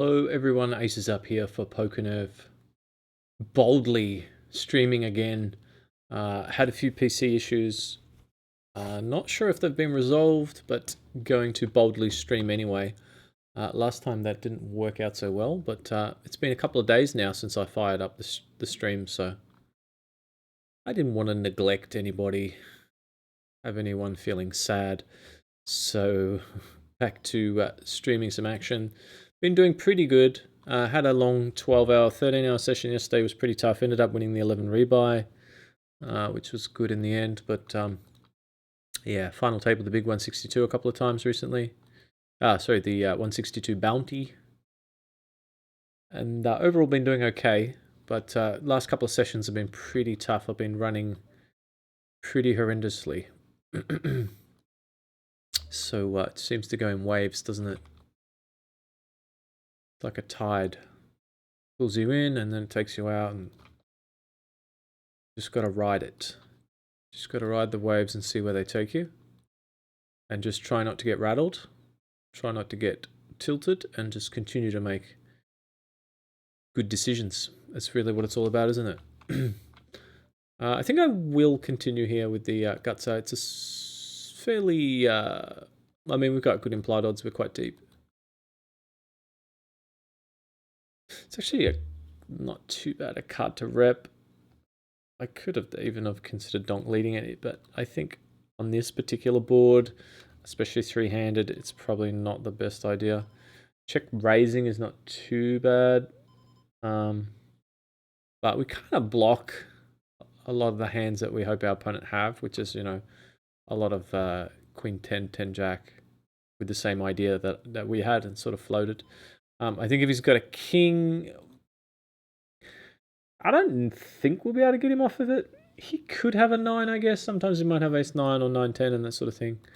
Hello everyone, Acesup here for PokerNerve. Boldly streaming again. Had a few PC issues. Not sure if they've been resolved, but going to boldly stream anyway. Last time that didn't work out so well, but it's been a couple of days now since I fired up the stream, so I didn't want to neglect anybody, have anyone feeling sad. So back to streaming some action. Been doing pretty good. Had a long 12-hour, 13-hour session yesterday. It was pretty tough. Ended up winning the 11 rebuy, which was good in the end. But yeah, final table, the big 162 a couple of times recently. Sorry, the 162 bounty. And overall been doing okay. But last couple of sessions have been pretty tough. I've been running pretty horrendously. So it seems to go in waves, doesn't it? It's like a tide. Pulls you in and then it takes you out, and just got to ride it. Just got to ride the waves and see where they take you. And just try not to get rattled. Try not to get tilted and just continue to make good decisions. That's really what it's all about, isn't it? I think I will continue here with the Gutsa. It's a fairly... I mean, we've got good implied odds. We're quite deep. It's actually not too bad a card to rep. I could have even have considered donk leading it, but I think on this particular board, especially three-handed, it's probably not the best idea. Check raising is not too bad, but we kind of block a lot of the hands that we hope our opponent have, which is, you know, a lot of queen 10, 10 jack with the same idea that we had and sort of floated. I think if he's got a king, I don't think we'll be able to get him off of it. He could have a 9, I guess. Sometimes he might have ace-9 or 9-10 and that sort of thing. I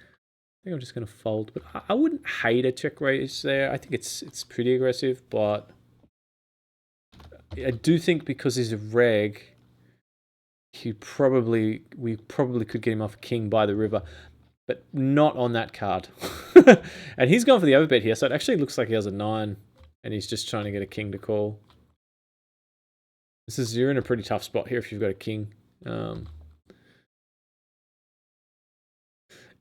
think I'm just going to fold, but I wouldn't hate a check raise there. I think it's pretty aggressive, but I do think because he's a reg, we probably could get him off a king by the river, but not on that card. And he's gone for the overbet here, so it actually looks like he has a 9, and he's just trying to get a king to call. You're in a pretty tough spot here if you've got a king.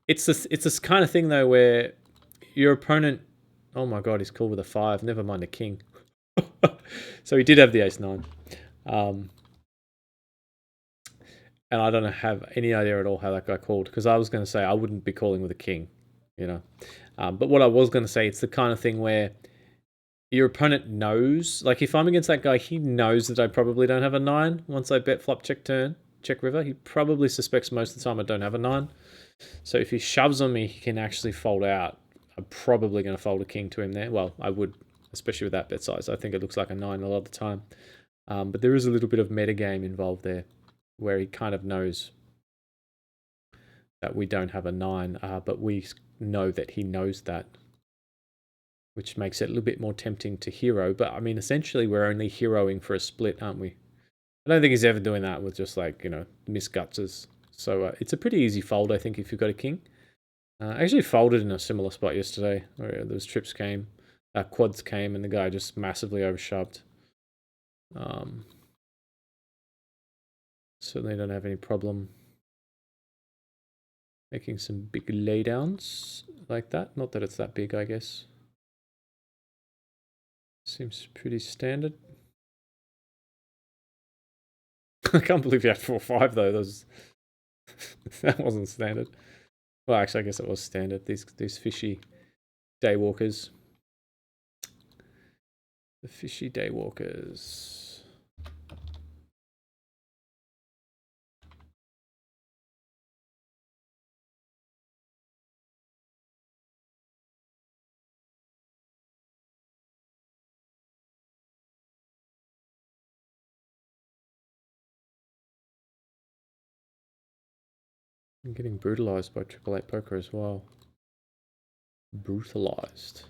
It's this kind of thing though where your opponent, oh my god, he's cool with a 5. Never mind a king. So he did have the ace-9, and I don't have any idea at all how that guy called, because I was going to say I wouldn't be calling with a king, you know. But what I was going to say, it's the kind of thing where your opponent knows, like if I'm against that guy, he knows that I probably don't have a 9 once I bet flop check turn, check river. He probably suspects most of the time I don't have a 9. So if he shoves on me, he can actually fold out. I'm probably going to fold a king to him there. Well, I would, especially with that bet size. I think it looks like a 9 a lot of the time. But there is a little bit of metagame involved there, where he kind of knows that we don't have a 9, but we know that he knows that, which makes it a little bit more tempting to hero. But I mean, essentially, we're only heroing for a split, aren't we? I don't think he's ever doing that with just like, you know, misgutzes. So it's a pretty easy fold, I think, if you've got a king. I actually folded in a similar spot yesterday, where those trips came, quads came, and the guy just massively overshoved. Certainly don't have any problem making some big laydowns like that. Not that it's that big, I guess. Seems pretty standard. I can't believe you had 4-5 though. That wasn't standard. Well, actually, I guess it was standard. These fishy DayWalkers. The fishy DayWalkers. I'm getting brutalized by 888 poker as well. Brutalized.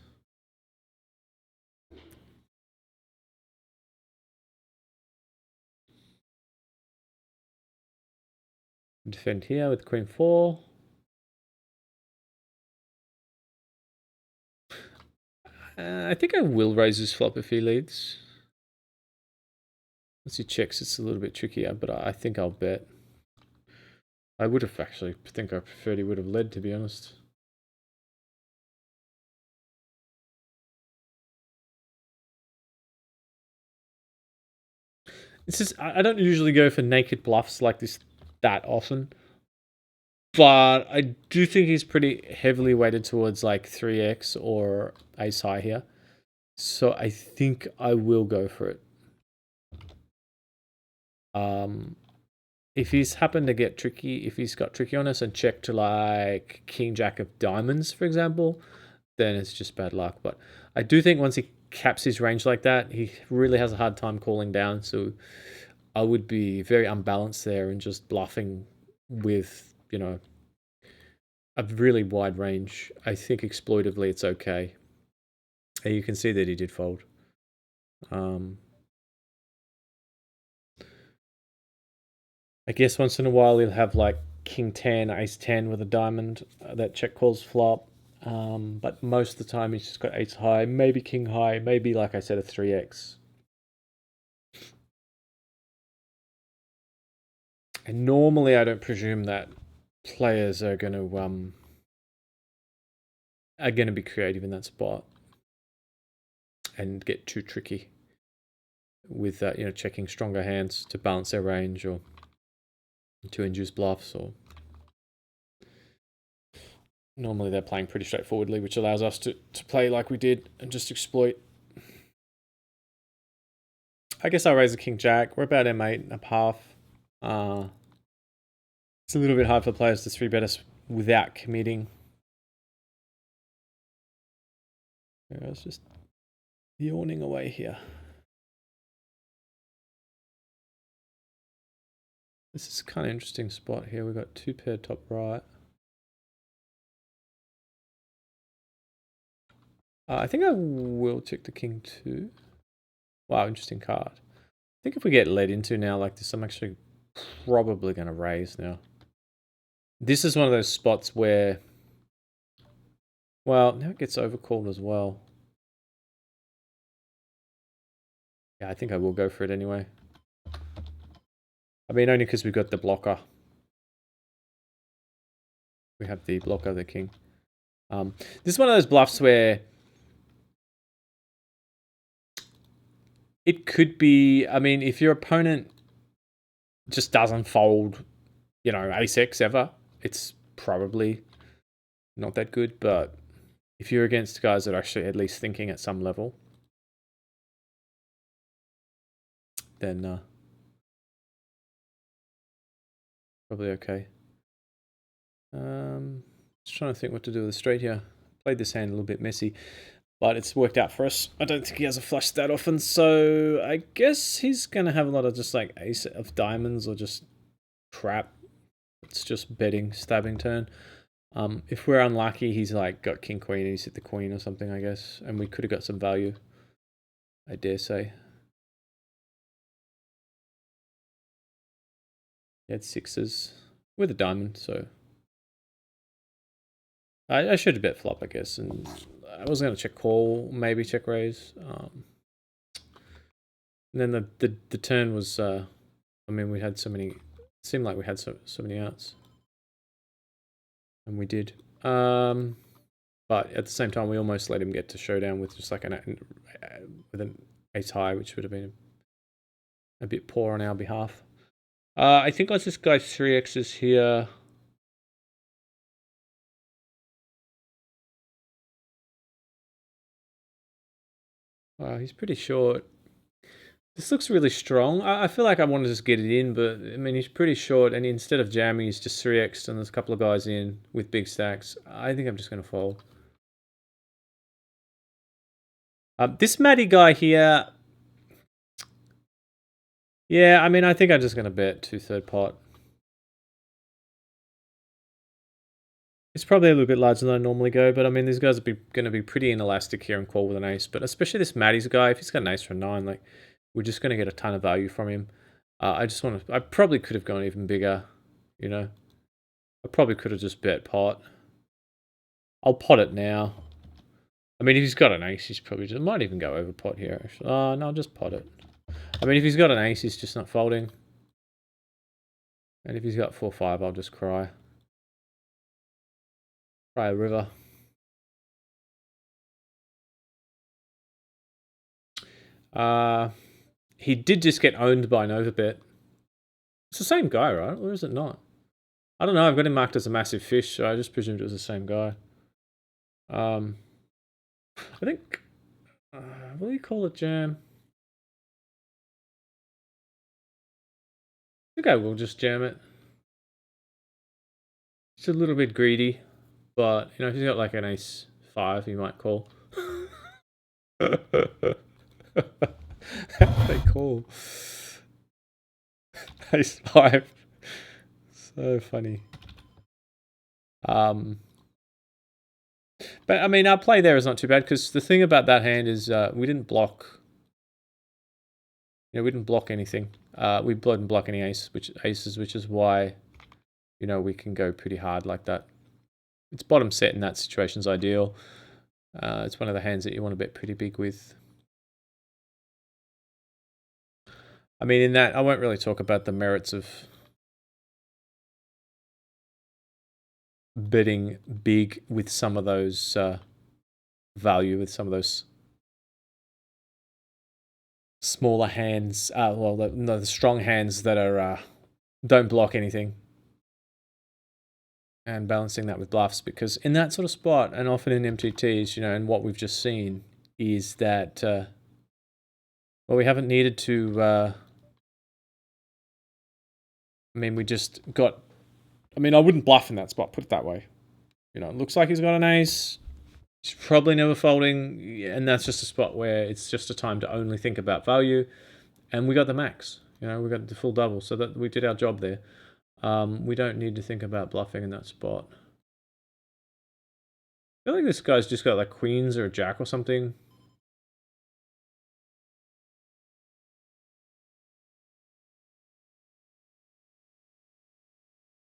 Defend here with queen 4. I think I will raise this flop if he leads. Once he checks, it's a little bit trickier, but I think I'll bet. I would have actually, I preferred he would have led, to be honest. This is, I don't usually go for naked bluffs like this that often. But I do think he's pretty heavily weighted towards like 3x or ace high here. So I think I will go for it. If he's happened to get tricky, if he's got tricky on us and checked to like king jack of diamonds, for example, then it's just bad luck. But I do think once he caps his range like that, he really has a hard time calling down. So I would be very unbalanced there and just bluffing with, you know, a really wide range. I think exploitively it's okay. And you can see that he did fold. I guess once in a while he'll have like king 10, ace 10 with a diamond that check calls flop. But most of the time he's just got ace high, maybe king high, maybe like I said a 3x. And normally I don't presume that players are going to be creative in that spot and get too tricky with you know, checking stronger hands to balance their range or to induce bluffs. Or normally they're playing pretty straightforwardly, which allows us to play like we did and just exploit. I guess I'll raise a king jack. We're about m8 and a half. It's a little bit hard for players to 3-bet us without committing. I was just yawning away here. This is kind of interesting spot here. We've got 2 pair top right. I think I will check the king 2. Wow, interesting card. I think if we get led into now like this, I'm actually probably going to raise now. This is one of those spots where, well, now it gets overcalled as well. Yeah, I think I will go for it anyway. I mean, only because we've got the blocker. We have the blocker, the king. This is one of those bluffs where it could be, I mean, if your opponent just doesn't fold, you know, ace-x ever, it's probably not that good. But if you're against guys that are actually at least thinking at some level, then probably okay. Just trying to think what to do with the straight here. Played this hand a little bit messy, but it's worked out for us. I don't think he has a flush that often, so I guess he's going to have a lot of just like ace of diamonds or just crap. It's just betting, stabbing turn. If we're unlucky, he's like got king queen and he's hit the queen or something, I guess, and we could have got some value, I dare say. He had 6s with a diamond, so I should have bet flop, I guess, and I was going to check call, maybe check raise. And then the turn was, I mean, we had so many, it seemed like we had so many outs. And we did. But at the same time, we almost let him get to showdown with just like with an ace high, which would have been a bit poor on our behalf. I think let's just go 3x's here. Wow, he's pretty short. This looks really strong. I feel like I want to just get it in, but I mean, he's pretty short, and instead of jamming, he's just 3x'd, and there's a couple of guys in with big stacks. I think I'm just going to fold. This Matty guy here, yeah, I mean, I think I'm just going to bet 2/3 pot. It's probably a little bit larger than I normally go, but I mean, these guys are going to be pretty inelastic here and call with an ace, but especially this Matty's guy, if he's got an ace for a 9, like, we're just going to get a ton of value from him. I probably could have gone even bigger, you know. I probably could have just bet pot. I'll pot it now. I mean, if he's got an ace, he's probably just might even go over pot here. Actually. Oh no, just pot it. I mean, if he's got an ace, he's just not folding. And if he's got 4-5, I'll just cry. Cry a river. He did just get owned by an overbet. It's the same guy, right? Or is it not? I don't know. I've got him marked as a massive fish, so I just presumed it was the same guy. I think... what do you call it, jam? I think I will just jam it. It's a little bit greedy, but, you know, if he's got like an ace 5, he might call. They call. Ace 5. So funny. But I mean, our play there is not too bad because the thing about that hand is we didn't block. You know, we didn't block anything. We didn't block any aces, which is why, you know, we can go pretty hard like that. It's bottom set in that situation is ideal. It's one of the hands that you want to bet pretty big with. I mean, in that, I won't really talk about the merits of betting big with some of those value, with some of those smaller hands. Well, the strong hands that are don't block anything. And balancing that with bluffs, because in that sort of spot, and often in MTTs, you know, and what we've just seen is that, well, we haven't needed to, I mean, we just got, I mean, I wouldn't bluff in that spot, put it that way. You know, it looks like he's got an ace. He's probably never folding, and that's just a spot where it's just a time to only think about value. And we got the max, you know, we got the full double, so that we did our job there. We don't need to think about bluffing in that spot. I feel like this guy's just got like queens or a jack or something.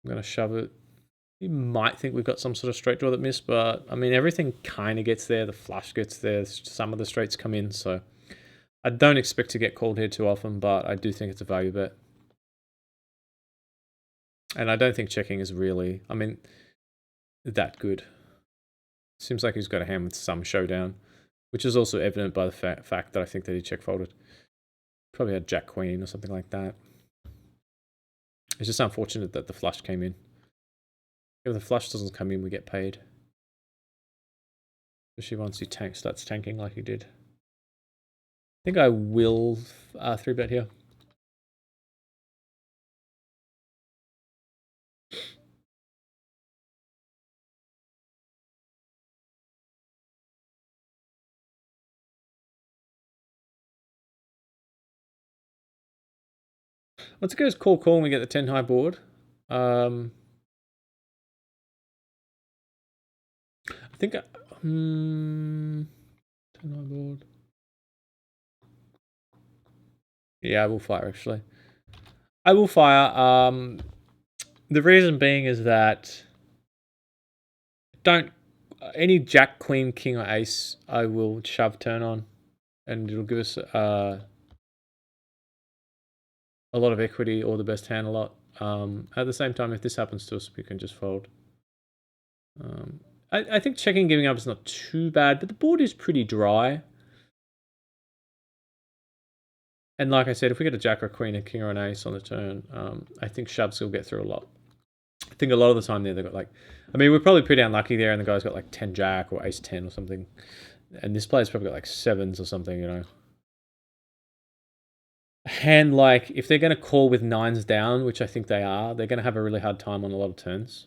I'm going to shove it. You might think we've got some sort of straight draw that missed, but I mean, everything kind of gets there. The flush gets there. Some of the straights come in, so I don't expect to get called here too often, but I do think it's a value bet. And I don't think checking is really, I mean, that good. Seems like he's got a hand with some showdown, which is also evident by the fact that I think that he check folded. Probably had jack queen or something like that. It's just unfortunate that the flush came in. If the flush doesn't come in, we get paid. Especially once he starts tanking like he did. I think I will 3-bet here. Once it goes call and we get the 10 high board, I think 10 high board. Yeah, I will fire actually. I will fire. The reason being is that any jack, queen, king, or ace, I will shove turn on, and it'll give us a lot of equity or the best hand a lot. At the same time, if this happens to us, we can just fold. I think checking giving up is not too bad, but the board is pretty dry. And like I said, if we get a jack or a queen, a king or an ace on the turn, I think shoves will get through a lot. I think a lot of the time there they've got like, I mean, we're probably pretty unlucky there, and the guy's got like 10 jack or ace 10 or something. And this player's probably got like 7s or something, you know. A hand like, if they're going to call with 9s down, which I think they are, they're going to have a really hard time on a lot of turns.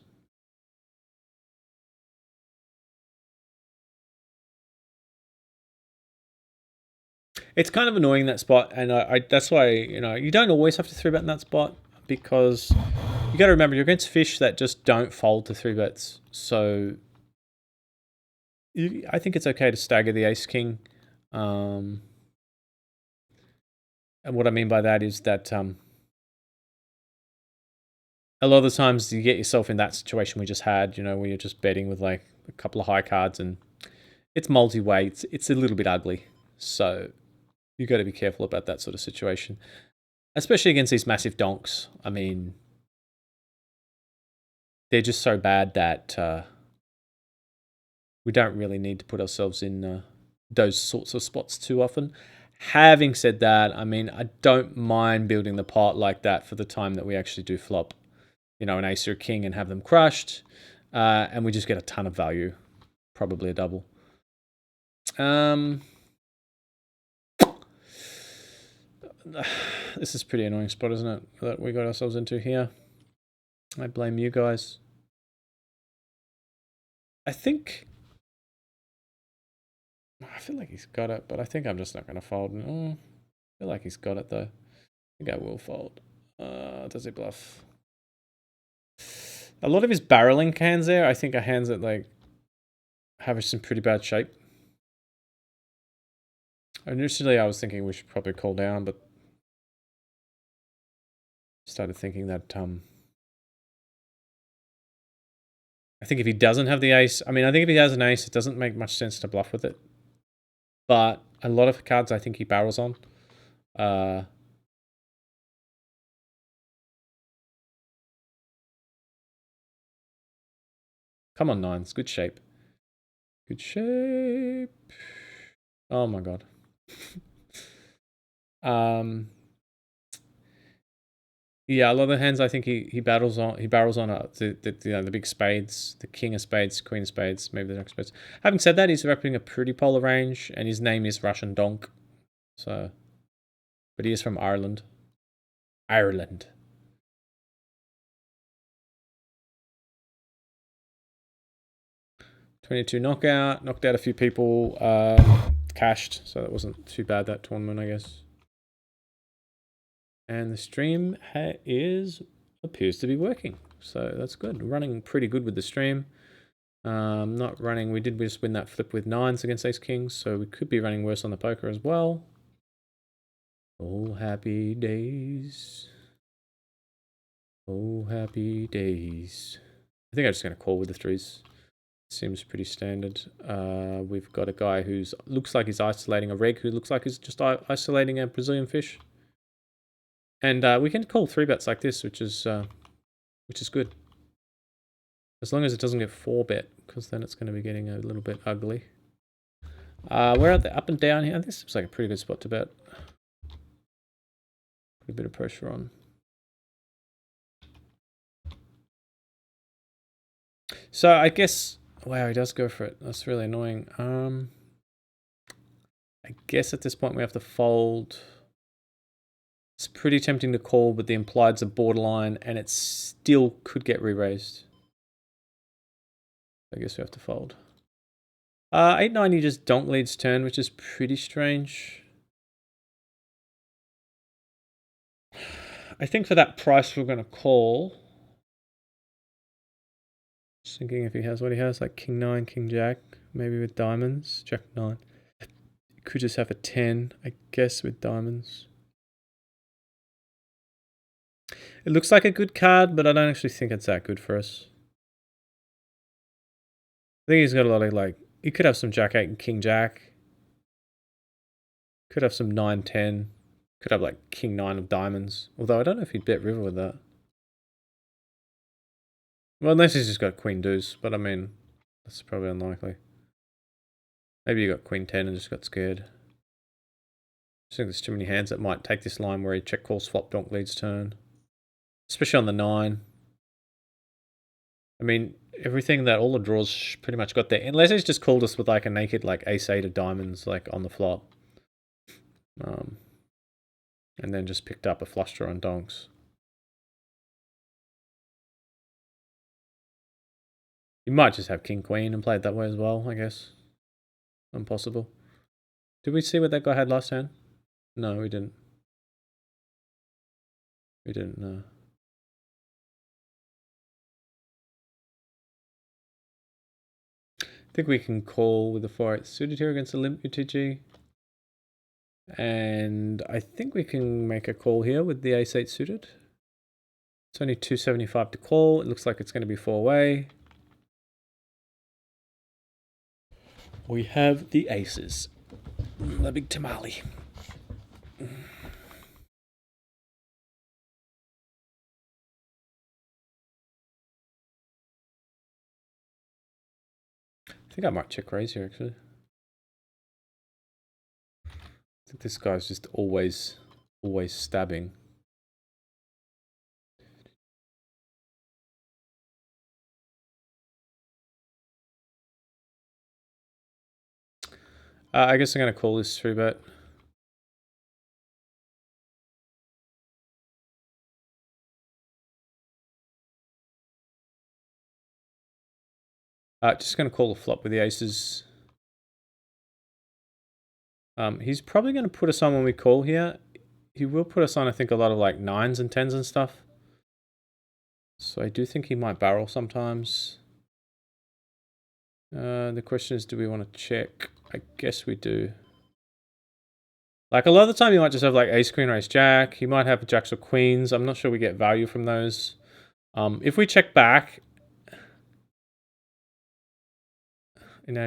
It's kind of annoying, that spot, and that's why, you know, you don't always have to 3-bet in that spot, because you got to remember you're against fish that just don't fold to 3-bets. So I think it's okay to stagger the ace king. And what I mean by that is that a lot of the times you get yourself in that situation we just had, you know, where you're just betting with like a couple of high cards and it's multi-way. It's a little bit ugly. So you got to be careful about that sort of situation, especially against these massive donks. I mean, they're just so bad that we don't really need to put ourselves in those sorts of spots too often. Having said that, I mean, I don't mind building the pot like that for the time that we actually do flop, you know, an ace or a king and have them crushed, and we just get a ton of value, probably a double. This is a pretty annoying spot, isn't it, that we got ourselves into here? I blame you guys. I feel like he's got it, but I think I'm just not going to fold. I feel like he's got it, though. I think I will fold. Does he bluff? A lot of his barreling hands there, I think are hands that, like, have some pretty bad shape. Initially, I was thinking we should probably call down, but started thinking that, I think if he doesn't have the ace, I mean, I think if he has an ace, it doesn't make much sense to bluff with it. But a lot of cards I think he barrels on. Come on, nines. Good shape. Good shape. Oh my god. Yeah, a lot of the hands I think he barrels on the big spades, the king of spades, queen of spades, maybe the jack of spades. Having said that, he's repping a pretty polar range, and his name is Russian Donk. So, but he is from Ireland. Ireland. $22 knockout, knocked out a few people, cashed, so that wasn't too bad, that tournament, I guess. And the stream appears to be working, so that's good. Running pretty good with the stream. Not running, we just win that flip with nines against ace kings, so we could be running worse on the poker as well. Oh, happy days. Oh, happy days. I think I'm just going to call with the threes. Seems pretty standard. We've got a guy who's looks like he's isolating a reg, who looks like he's just isolating a Brazilian fish. And we can call 3-bets like this, which is good. As long as it doesn't get 4-bet, because then it's going to be getting a little bit ugly. We're at the up and down here. This looks like a pretty good spot to bet. Put a bit of pressure on. So I guess, wow, he does go for it. That's really annoying. I guess at this point we have to fold. It's pretty tempting to call, but the implieds are borderline, and it still could get re-raised. I guess we have to fold. 890 just donk leads turn, which is pretty strange. I think for that price we're going to call. Just thinking if he has what he has, like king 9, king jack, maybe with diamonds, jack 9. Could just have a 10, I guess, with diamonds. It looks like a good card, but I don't actually think it's that good for us. I think he's got a lot of, like, he could have some jack 8 and king jack. Could have some 9, 10. Could have, like, king 9 of diamonds. Although I don't know if he'd bet river with that. Well, unless he's just got queen deuce, but I mean, that's probably unlikely. Maybe you got queen 10 and just got scared. I think there's too many hands that might take this line where he check calls flop donk leads turn. Especially on the 9. I mean, everything that all the draws pretty much got there. Unless he's just called us with like a naked like ace 8 of diamonds like on the flop. And then just picked up a flush draw on donks. You might just have king queen and play it that way as well, I guess. Impossible. Did we see what that guy had last hand? No, we didn't. We didn't, no. I think we can call with the 4-8 suited here against the limp UTG. And I think we can make a call here with the ace 8 suited. It's only 275 to call. It looks like it's going to be 4-way. We have the aces. The big tamale. I think I might check raise here, actually. I think this guy's just always stabbing. I guess I'm going to call this 3-bet. Just going to call the flop with the aces. He's probably going to put us on when we call here. He will put us on, I think, a lot of like 9s and 10s and stuff. So I do think he might barrel sometimes. The question is, do we want to check? I guess we do. Like a lot of the time, you might just have like ace queen or ace jack. He might have jacks or queens. I'm not sure we get value from those. If we check back,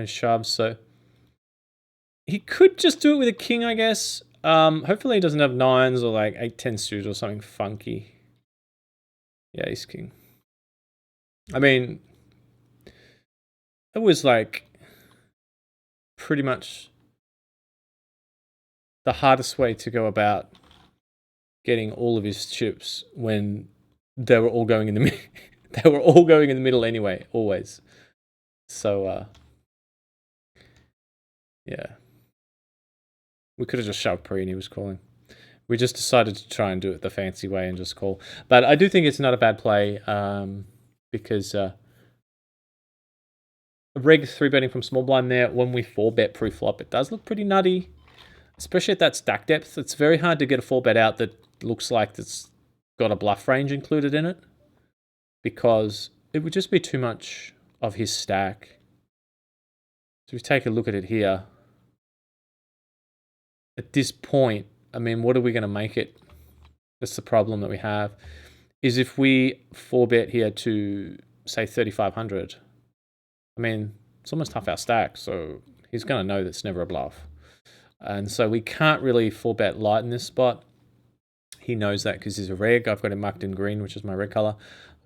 shoves. So he could just do it with a king, I guess. Hopefully he doesn't have 9s or like 8-10 suited or something funky. Yeah, ace king. I mean, it was like pretty much the hardest way to go about getting all of his chips when they were all going in the middle. They were all going in the middle anyway, always. So, yeah. We could have just shoved pre and he was calling. We just decided to try and do it the fancy way and just call. But I do think it's not a bad play because reg 3-betting from small blind there. When we 4-bet pre-flop, it does look pretty nutty, especially at that stack depth. It's very hard to get a 4-bet out that looks like it's got a bluff range included in it because it would just be too much of his stack. So if we take a look at it here, at this point, I mean, what are we going to make it? That's the problem that we have, is if we 4-bet here to, say, 3,500, I mean, it's almost half our stack, so he's going to know that's never a bluff. And so we can't really 4-bet light in this spot. He knows that because he's a reg. I've got him marked in green, which is my red color.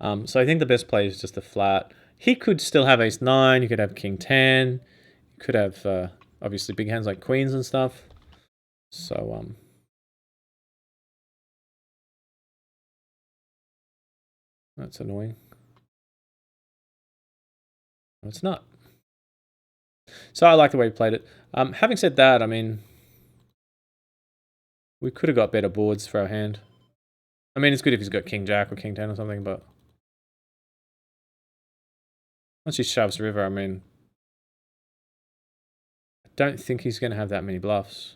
So I think the best play is just a flat. He could still have ace 9. You could have king 10. You could have, obviously, big hands like queens and stuff. So, that's annoying. No, it's not. So I like the way he played it. Having said that, I mean, we could have got better boards for our hand. I mean, it's good if he's got king jack or king 10 or something, but once he shoves river, I mean, I don't think he's going to have that many bluffs.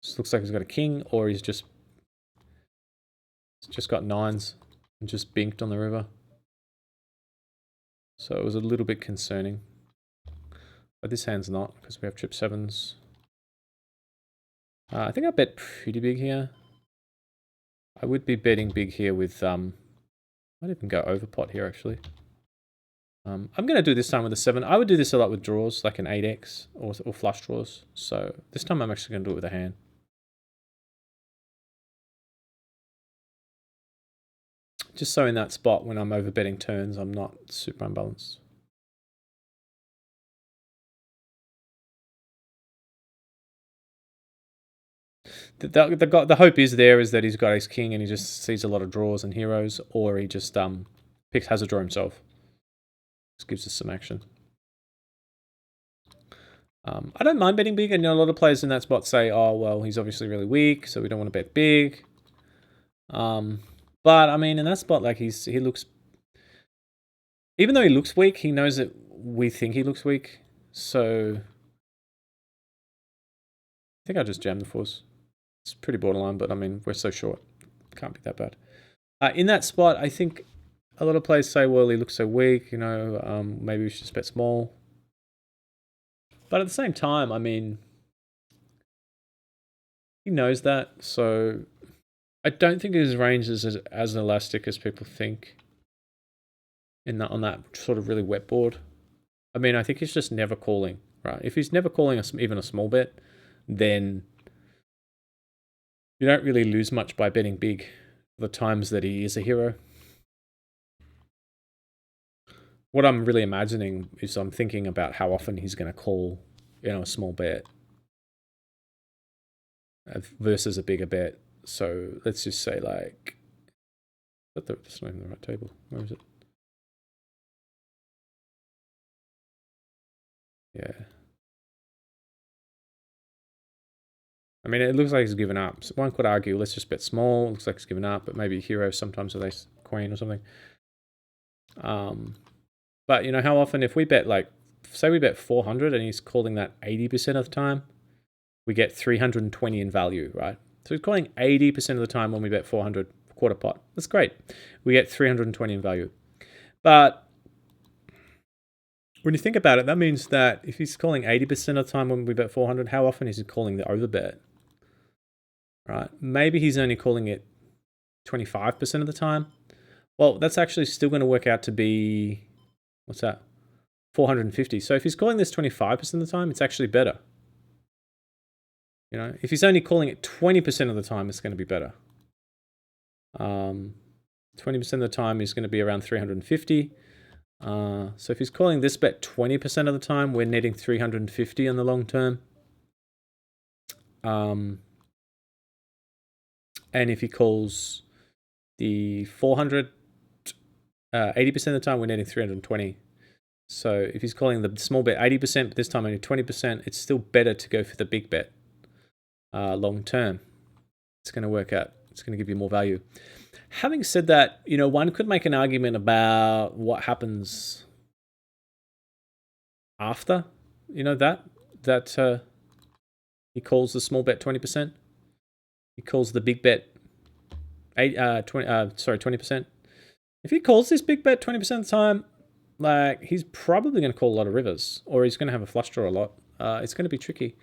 This looks like he's got a king, or he's just got 9s and just binked on the river. So it was a little bit concerning. But this hand's not, because we have trip 7s. I think I bet pretty big here. I would be betting big here with, might even go over pot here actually. I'm going to do this time with a 7. I would do this a lot with draws, like an 8x or flush draws. So this time I'm actually going to do it with a hand. Just so in that spot when I'm over betting turns, I'm not super unbalanced. The hope is there is that he's got ace king and he just sees a lot of draws and heroes, or he just has a draw himself. This gives us some action. I don't mind betting big, and a lot of players in that spot say, "Oh well, he's obviously really weak, so we don't want to bet big." But I mean, in that spot, like he looks, even though he looks weak, he knows that we think he looks weak. So I think I just jammed the fours. It's pretty borderline, but I mean, we're so short. It can't be that bad. In that spot, I think a lot of players say, well, he looks so weak, you know, maybe we should just bet small. But at the same time, I mean, he knows that, so I don't think his range is as elastic as people think on that sort of really wet board. I mean, I think he's just never calling, right? If he's never calling even a small bet, then you don't really lose much by betting big the times that he is a hero. What I'm really imagining is I'm thinking about how often he's going to call, a small bet versus a bigger bet. So let's just say like, that's not even the right table. Where is it? Yeah. I mean, it looks like he's given up. So one could argue, let's just bet small. It looks like he's given up, but maybe hero sometimes with ace queen or something. But how often if we bet like, say we bet 400 and he's calling that 80% of the time, we get 320 in value, right? So he's calling 80% of the time when we bet 400 quarter pot. That's great. We get 320 in value. But when you think about it, that means that if he's calling 80% of the time when we bet 400, how often is he calling the overbet? Right? Maybe he's only calling it 25% of the time. Well, that's actually still going to work out to be, what's that? 450. So if he's calling this 25% of the time, it's actually better. If he's only calling it 20% of the time, it's going to be better. 20% of the time is going to be around 350. So if he's calling this bet 20% of the time, we're netting 350 in the long term. And if he calls the 400, 80% of the time, we're netting 320. So if he's calling the small bet 80%, but this time only 20%, it's still better to go for the big bet long term. It's going to work out. It's going to give you more value. Having said that, one could make an argument about what happens after, that he calls the small bet 20%. He calls the big bet 20%. If he calls this big bet 20% of the time, like he's probably going to call a lot of rivers, or he's going to have a flush draw a lot. It's going to be tricky.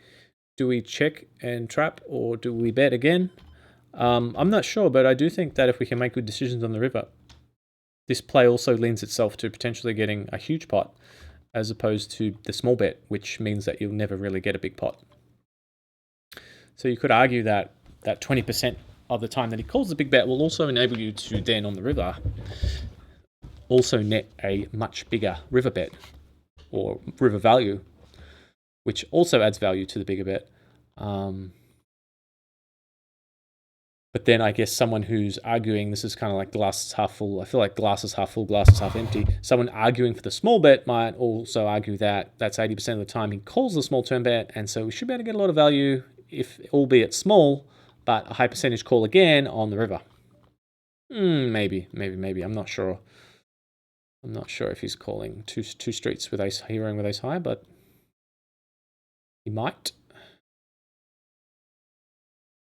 Do we check and trap, or do we bet again? I'm not sure, but I do think that if we can make good decisions on the river, this play also lends itself to potentially getting a huge pot, as opposed to the small bet, which means that you'll never really get a big pot. So you could argue that 20% of the time that he calls the big bet will also enable you to then on the river also net a much bigger river bet or river value, which also adds value to the bigger bet. But then I guess someone who's arguing, this is kind of like glass is half full. I feel like glass is half full, glass is half empty. Someone arguing for the small bet might also argue that that's 80% of the time he calls the small turn bet, and so we should be able to get a lot of value, if albeit small, but a high percentage call again on the river. Maybe. I'm not sure. I'm not sure if he's calling two streets with ace, heroing with ace high, but he might.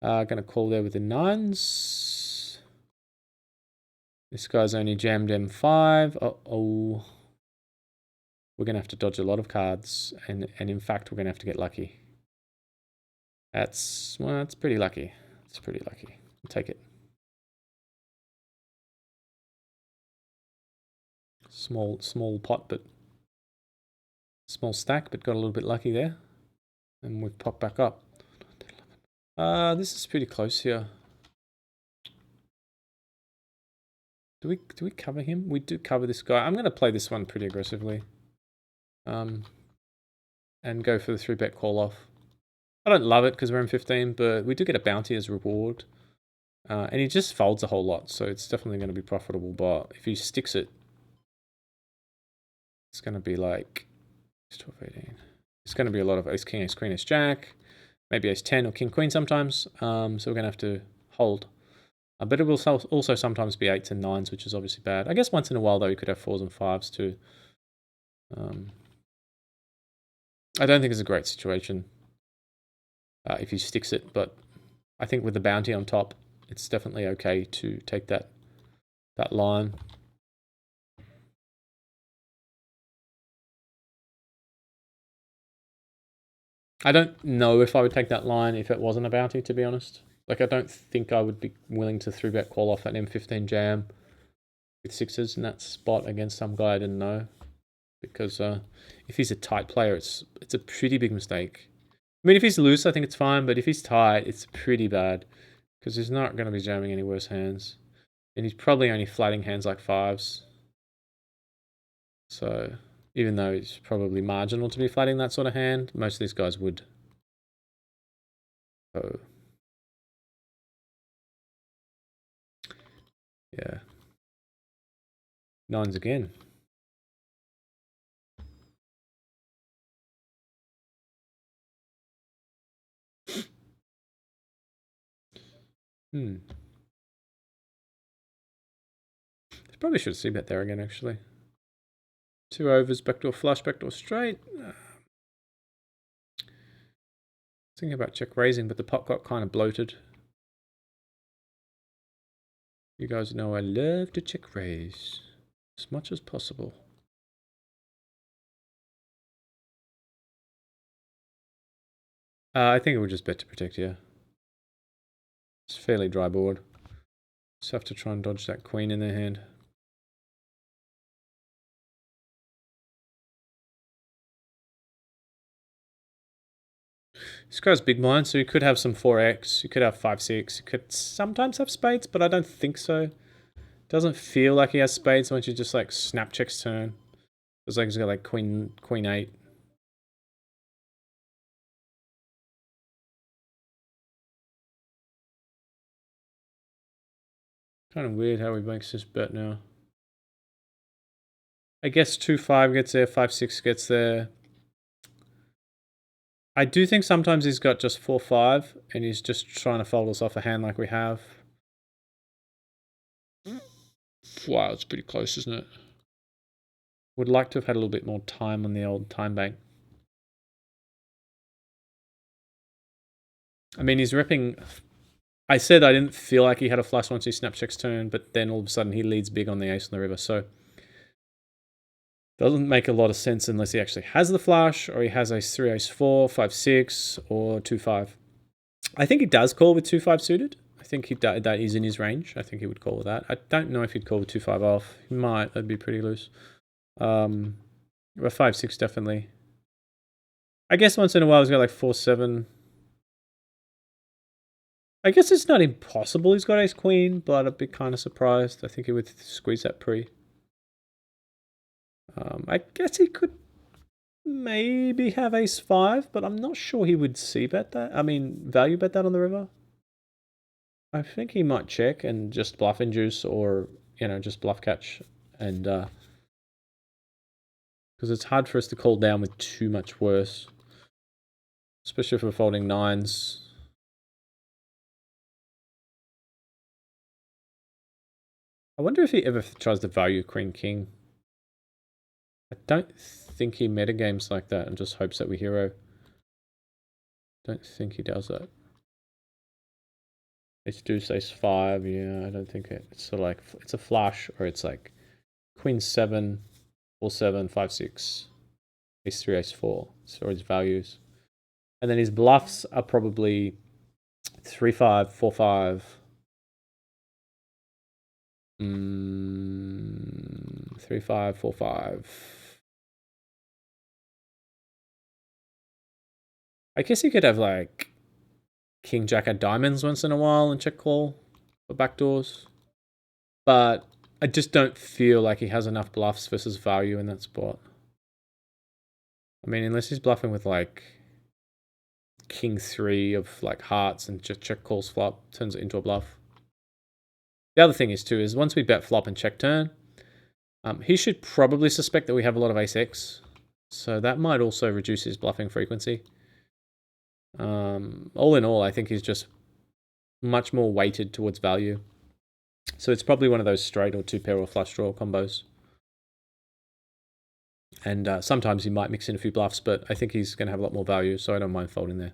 Going to call there with the nines. This guy's only jammed M5. Uh-oh. We're going to have to dodge a lot of cards, and in fact, we're going to have to get lucky. That's pretty lucky. It's pretty lucky. I'll take it. Small pot, but small stack, but got a little bit lucky there. And we've popped back up. This is pretty close here. Do we cover him? We do cover this guy. I'm going to play this one pretty aggressively. And go for the 3-bet call off. I don't love it because we're in 15, but we do get a bounty as reward. And he just folds a whole lot, so it's definitely going to be profitable. But if he sticks it, it's going to be like 12, 18. It's going to be a lot of ace king, ace queen, ace jack, maybe ace 10 or king queen sometimes. So we're going to have to hold. But it will also sometimes be 8s and 9s, which is obviously bad. I guess once in a while, though, you could have 4s and 5s too. I don't think it's a great situation if he sticks it, but I think with the bounty on top, it's definitely okay to take that line. I don't know if I would take that line if it wasn't a bounty, to be honest. Like, I don't think I would be willing to 3-bet call off an M15 jam with 6s in that spot against some guy I didn't know. because if he's a tight player, it's a pretty big mistake. I mean, if he's loose, I think it's fine, but if he's tight, it's pretty bad because he's not going to be jamming any worse hands, and he's probably only flatting hands like fives. So even though it's probably marginal to be flatting that sort of hand, most of these guys would. So yeah, nines again. Probably should see bet there again, actually. 2 overs, backdoor flush, backdoor straight. Thinking about check raising, but the pot got kind of bloated. You guys know I love to check raise as much as possible. I think it would just bet to protect here. It's fairly dry board. Just have to try and dodge that queen in their hand. This guy's big blind, so he could have some 4x, he could have 5-6, he could sometimes have spades, but I don't think so. Doesn't feel like he has spades once you just like snap checks turn. It's like he's got like queen 8. Kind of weird how he makes this bet now. I guess 2-5 gets there, 5-6 gets there. I do think sometimes he's got just 4-5 and he's just trying to fold us off a hand like we have. Wow, it's pretty close, isn't it? Would like to have had a little bit more time on the old time bank. I mean, he's ripping. I said I didn't feel like he had a flush once he snap checks turn, but then all of a sudden he leads big on the ace on the river. So doesn't make a lot of sense unless he actually has the flush or he has ace 3, ace 4, 5-6, or 2-5. I think he does call with 2-5 suited. I think that is in his range. I think he would call with that. I don't know if he'd call with 2-5 off. He might. That'd be pretty loose. But 5-6 definitely. I guess once in a while he's got like 4-7. I guess it's not impossible he's got ace queen, but I'd be kind of surprised. I think he would squeeze that pre. I guess he could maybe have ace 5, but I'm not sure he would c bet that. I mean, value bet that on the river. I think he might check and just bluff induce, or just bluff catch, and because it's hard for us to call down with too much worse, especially if we're folding nines. I wonder if he ever tries to value queen king. I don't think he metagames like that and just hopes that we hero. Don't think he does that. It's deuce ace 5, yeah, I don't think it's sort of like, it's a flush, or it's like queen 7, 4-7, 5-6, ace 3, ace 4, so his values. And then his bluffs are probably 3-5, 4-5. 3-5, 4-5. I guess he could have like king jack of diamonds once in a while and check call for backdoors. But I just don't feel like he has enough bluffs versus value in that spot. I mean, unless he's bluffing with like king 3 of like hearts and just check calls flop, turns it into a bluff. The other thing is too, is once we bet flop and check turn, he should probably suspect that we have a lot of ace X. So that might also reduce his bluffing frequency. All in all, I think he's just much more weighted towards value. So it's probably one of those straight or 2-pair or flush draw combos. And sometimes he might mix in a few bluffs, but I think he's going to have a lot more value, so I don't mind folding there.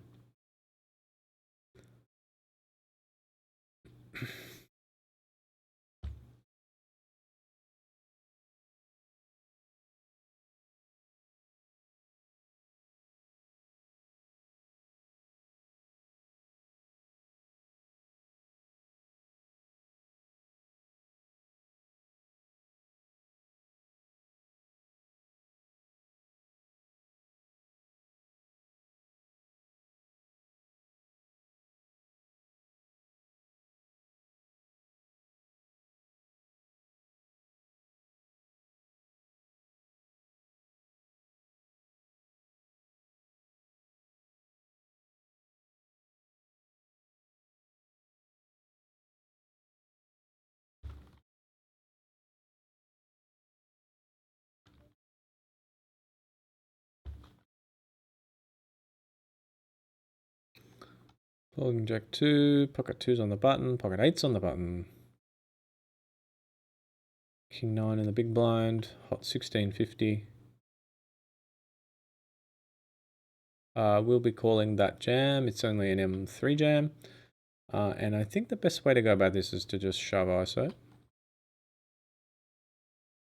Folding jack 2, pocket 2's on the button, pocket 8's on the button. King 9 in the big blind, hot 1650. We'll be calling that jam. It's only an M3 jam. And I think the best way to go about this is to just shove ISO.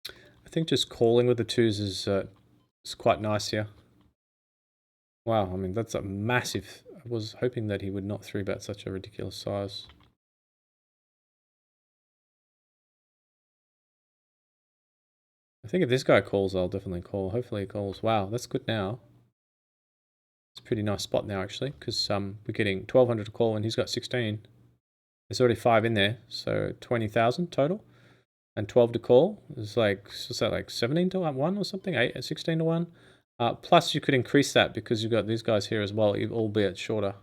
I think just calling with the 2s is quite nice here. Wow, I mean, that's a massive... I was hoping that he would not 3-bet such a ridiculous size. I think if this guy calls, I'll definitely call. Hopefully he calls. Wow, that's good now. It's a pretty nice spot now, actually, because we're getting 1,200 to call and he's got 16. There's already 5 in there, so 20,000 total. And 12 to call is like, what's that, like 17 to 1 or something? 16 to 1. Plus you could increase that because you've got these guys here as well, albeit shorter.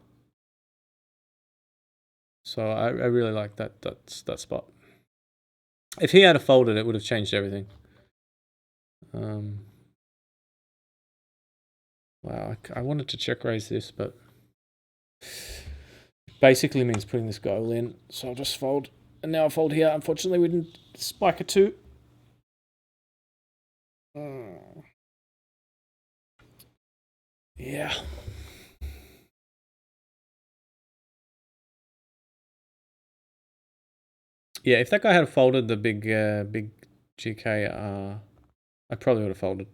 So I really like that spot. If he had folded, it would have changed everything. Wow, I wanted to check raise this, but basically means putting this guy all in. So I'll just fold. And now I fold here. Unfortunately, we didn't spike a 2. Yeah. Yeah, if that guy had folded the big GK, I probably would have folded.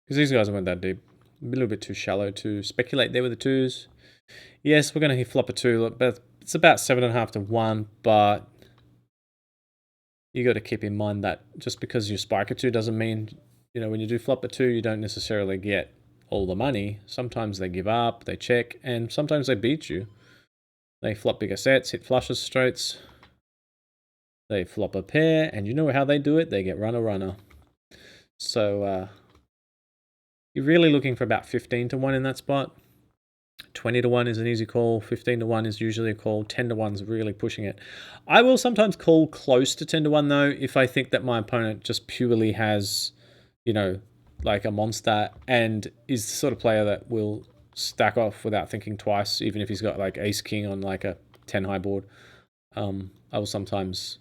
Because these guys weren't that deep. A little bit too shallow to speculate there with the 2s. Yes, we're going to flop a 2, but it's about 7.5 to 1, but you got to keep in mind that just because you spike a 2 doesn't mean, you know, when you do flop a 2, you don't necessarily get all the money. Sometimes they give up, they check, and sometimes they beat you. They flop bigger sets, hit flushes, straights. They flop a pair, and you know how they do it? They get runner. So you're really looking for about 15 to 1 in that spot. 20 to 1 is an easy call. 15 to 1 is usually a call. 10 to 1 is really pushing it. I will sometimes call close to 10 to 1 though, if I think that my opponent just purely has, you know, like a monster and is the sort of player that will stack off without thinking twice, even if he's got like ace king on like a 10 high board. I will sometimes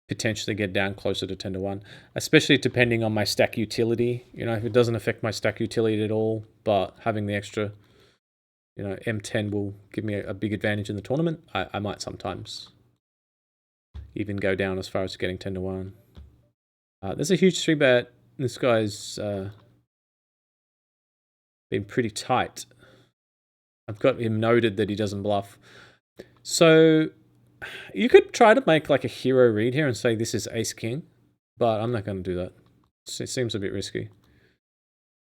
potentially get down closer to 10 to 1, especially depending on my stack utility. You know, if it doesn't affect my stack utility at all, but having the extra, you know, M10 will give me a big advantage in the tournament, I might sometimes even go down as far as getting 10 to 1. There's a huge 3-bet. This guy's been pretty tight. I've got him noted that he doesn't bluff. So you could try to make like a hero read here and say this is ace king, but I'm not going to do that. It seems a bit risky.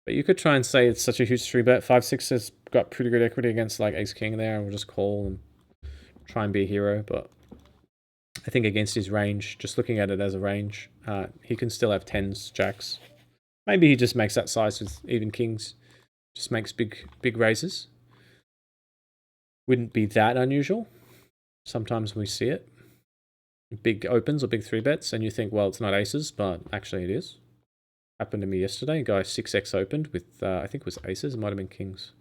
But you could try and say it's such a huge 3-bet. 5-6 has got pretty good equity against like ace king there, and we'll just call and try and be a hero. But I think against his range, just looking at it as a range, he can still have 10s, jacks. Maybe he just makes that size with even kings. Just makes big raises. Wouldn't be that unusual. Sometimes we see it. Big opens or big 3-bets, and you think, well, it's not aces, but actually it is. Happened to me yesterday. Guy 6x opened with, I think it was aces. It might have been kings.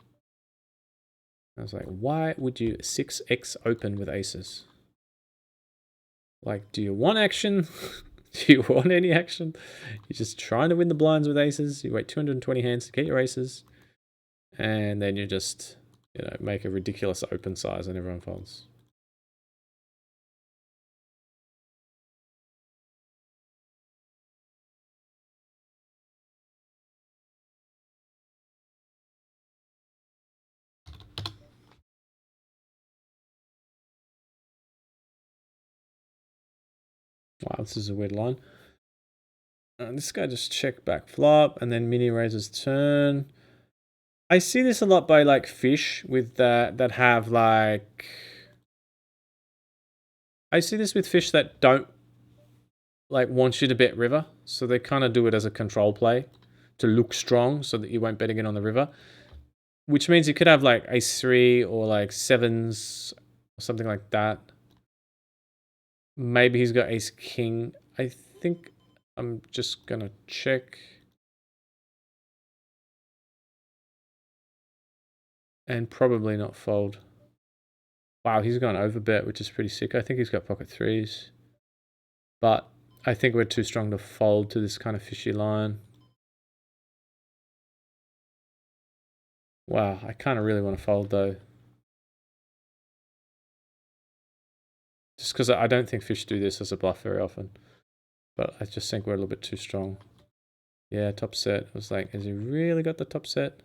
I was like, why would you 6x open with aces? Like, do you want action? Do you want any action? You're just trying to win the blinds with aces. You wait 220 hands to get your aces. And then you just, you know, make a ridiculous open size and everyone folds. Wow, this is a weird line. This guy just checked back flop and then mini raises turn. I see this a lot by like fish with that have like... I see this with fish that don't like want you to bet river. So they kind of do it as a control play to look strong so that you won't bet again on the river. Which means you could have like ace 3 or like 7s or something like that. Maybe he's got ace king. I think I'm just gonna check. And probably not fold. Wow, he's gone overbet, which is pretty sick. I think he's got pocket threes. But I think we're too strong to fold to this kind of fishy line. Wow, I kind of really want to fold though. Just because I don't think fish do this as a bluff very often. But I just think we're a little bit too strong. Yeah, top set. I was like, has he really got the top set?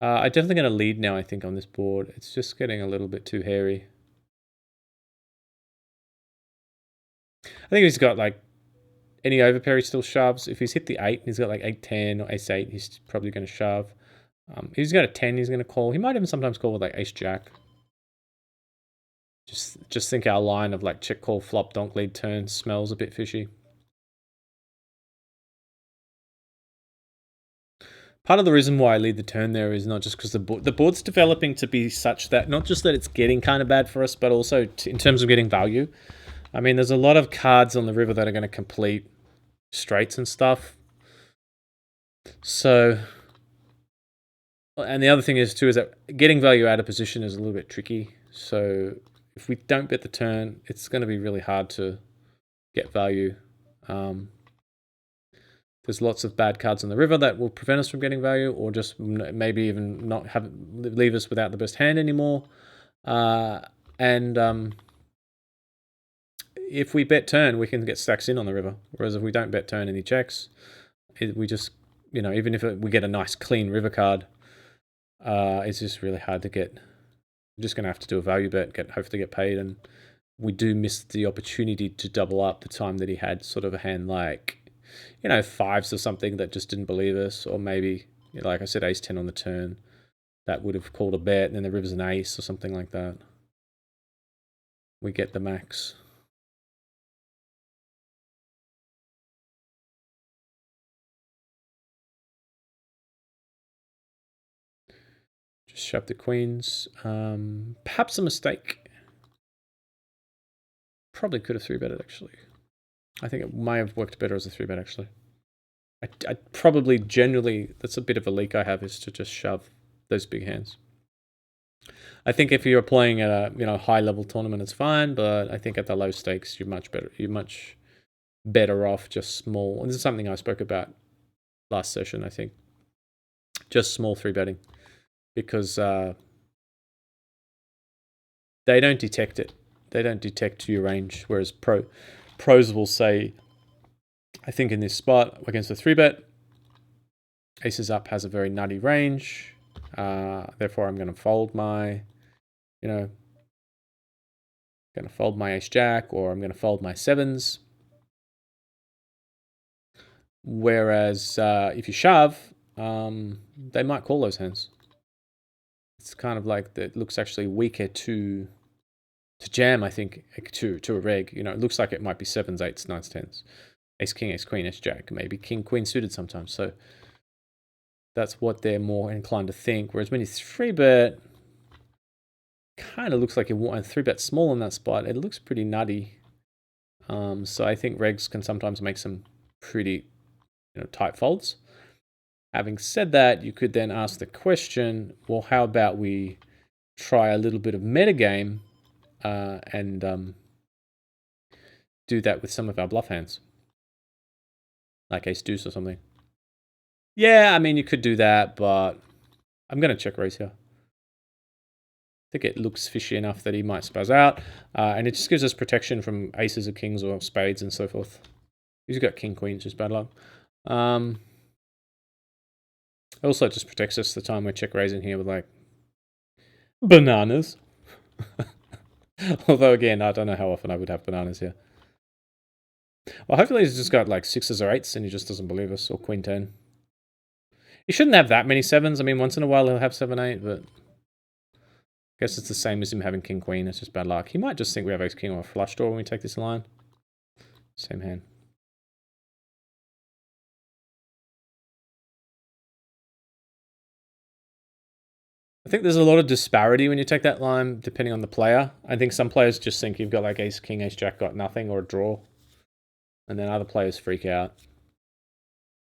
I'm definitely going to lead now, I think, on this board. It's just getting a little bit too hairy. I think he's got like any overpair he still shoves. If he's hit the 8 and he's got like 8-10 or ace-8, he's probably going to shove. If he's got a 10, he's going to call. He might even sometimes call with like ace-jack. Just think our line of like check, call, flop, donk, lead, turn smells a bit fishy. Part of the reason why I lead the turn there is not just because the board's developing to be such that, not just that it's getting kind of bad for us, but also in terms of getting value. I mean, there's a lot of cards on the river that are going to complete straights and stuff. So, and the other thing is too, is that getting value out of position is a little bit tricky. So if we don't bet the turn, it's going to be really hard to get value. There's lots of bad cards on the river that will prevent us from getting value, or just maybe even not leave us without the best hand anymore. If we bet turn, we can get stacks in on the river. Whereas if we don't bet turn and he checks, we just, even if we get a nice clean river card, it's just really hard to get. We're just going to have to do a value bet, hopefully get paid, and we do miss the opportunity to double up the time that he had sort of a hand like, fives or something that just didn't believe us, or maybe, like I said, ace-10 on the turn, that would have called a bet, and then the river's an ace or something like that. We get the max. Just shove the queens. Perhaps a mistake. Probably could have 3-betted, actually. I think it may have worked better as a 3-bet, actually. I probably generally, that's a bit of a leak I have, is to just shove those big hands. I think if you're playing at a high level tournament, it's fine, but I think at the low stakes, you're much better off just small. And this is something I spoke about last session, I think. Just small 3-betting, because they don't detect it. They don't detect your range, whereas pros will say, I think in this spot against a 3-bet, Acesup has a very nutty range. Therefore, I'm going to fold my, going to fold my ace-jack, or I'm going to fold my 7s. Whereas if you shove, they might call those hands. It's kind of like it looks actually weaker to jam, I think, to a reg. It looks like it might be 7s, 8s, 9s, 10s. Ace-king, ace-queen, ace-jack, maybe king-queen suited sometimes. So that's what they're more inclined to think. Whereas when you 3-bet, kind of looks like you want a 3-bet small in that spot. It looks pretty nutty. So I think regs can sometimes make some pretty tight folds. Having said that, you could then ask the question, well, how about we try a little bit of metagame and do that with some of our bluff hands, like ace deuce or something. Yeah, I mean, you could do that, but I'm going to check raise here. I think it looks fishy enough that he might spaz out, and it just gives us protection from aces or kings or spades and so forth. He's got king, queen, just bad luck. Also, it just protects us the time we're check raising here with like bananas. Although again, I don't know how often I would have bananas here. Well, hopefully he's just got like 6s or 8s and he just doesn't believe us, or queen 10. He shouldn't have that many 7s. I mean, once in a while he'll have 7, 8, but I guess it's the same as him having king, queen. It's just bad luck. He might just think we have ace, king, or a flush draw when we take this line. Same hand. I think there's a lot of disparity when you take that line, depending on the player. I think some players just think you've got like ace, king, ace, jack, got nothing, or a draw. And then other players freak out.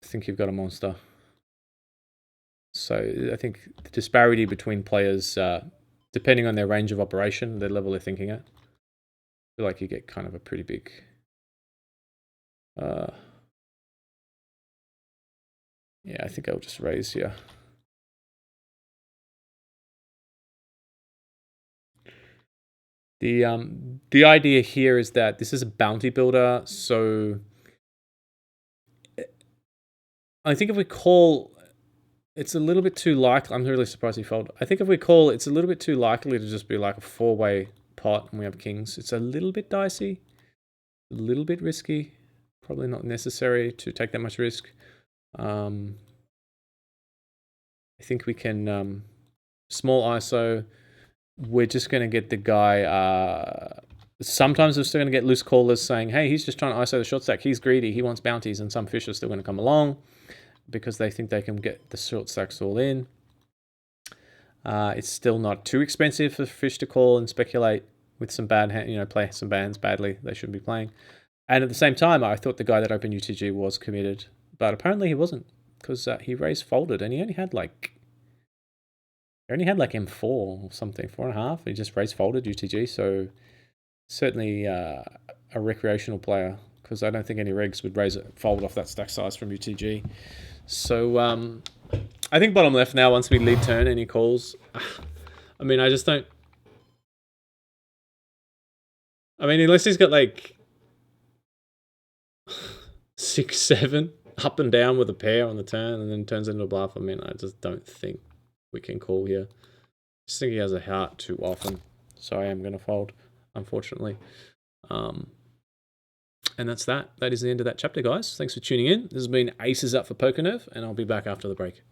I think you've got a monster. So I think the disparity between players depending on their range of operation, the level they're thinking at. I feel like you get kind of a pretty big... yeah, I think I'll just raise here. The idea here is that this is a bounty builder, so I think if we call, it's a little bit too likely. I'm really surprised he folded. I think if we call, it's a little bit too likely to just be like a 4-way pot and we have kings. It's a little bit dicey, a little bit risky. Probably not necessary to take that much risk. I think we can small ISO. We're just going to get the guy. Sometimes we're still going to get loose callers saying, hey, he's just trying to ISO the short stack. He's greedy. He wants bounties. And some fish are still going to come along because they think they can get the short stacks all in. It's still not too expensive for fish to call and speculate with some bad hand, play some bands badly they shouldn't be playing. And at the same time, I thought the guy that opened UTG was committed, but apparently he wasn't because he raised folded and he only had like M4 or something, 4.5. He just raised folded UTG, so certainly a recreational player because I don't think any regs would fold off that stack size from UTG. So I think bottom left now, once we lead turn, any calls. I mean, I just don't. I mean, unless he's got like 6, 7 up and down with a pair on the turn and then turns into a bluff. I mean, I just don't think we can call here. I just think he has a heart too often. So I am going to fold, unfortunately. And that's that. That is the end of that chapter, guys. Thanks for tuning in. This has been Acesup for Poker Nerve, and I'll be back after the break.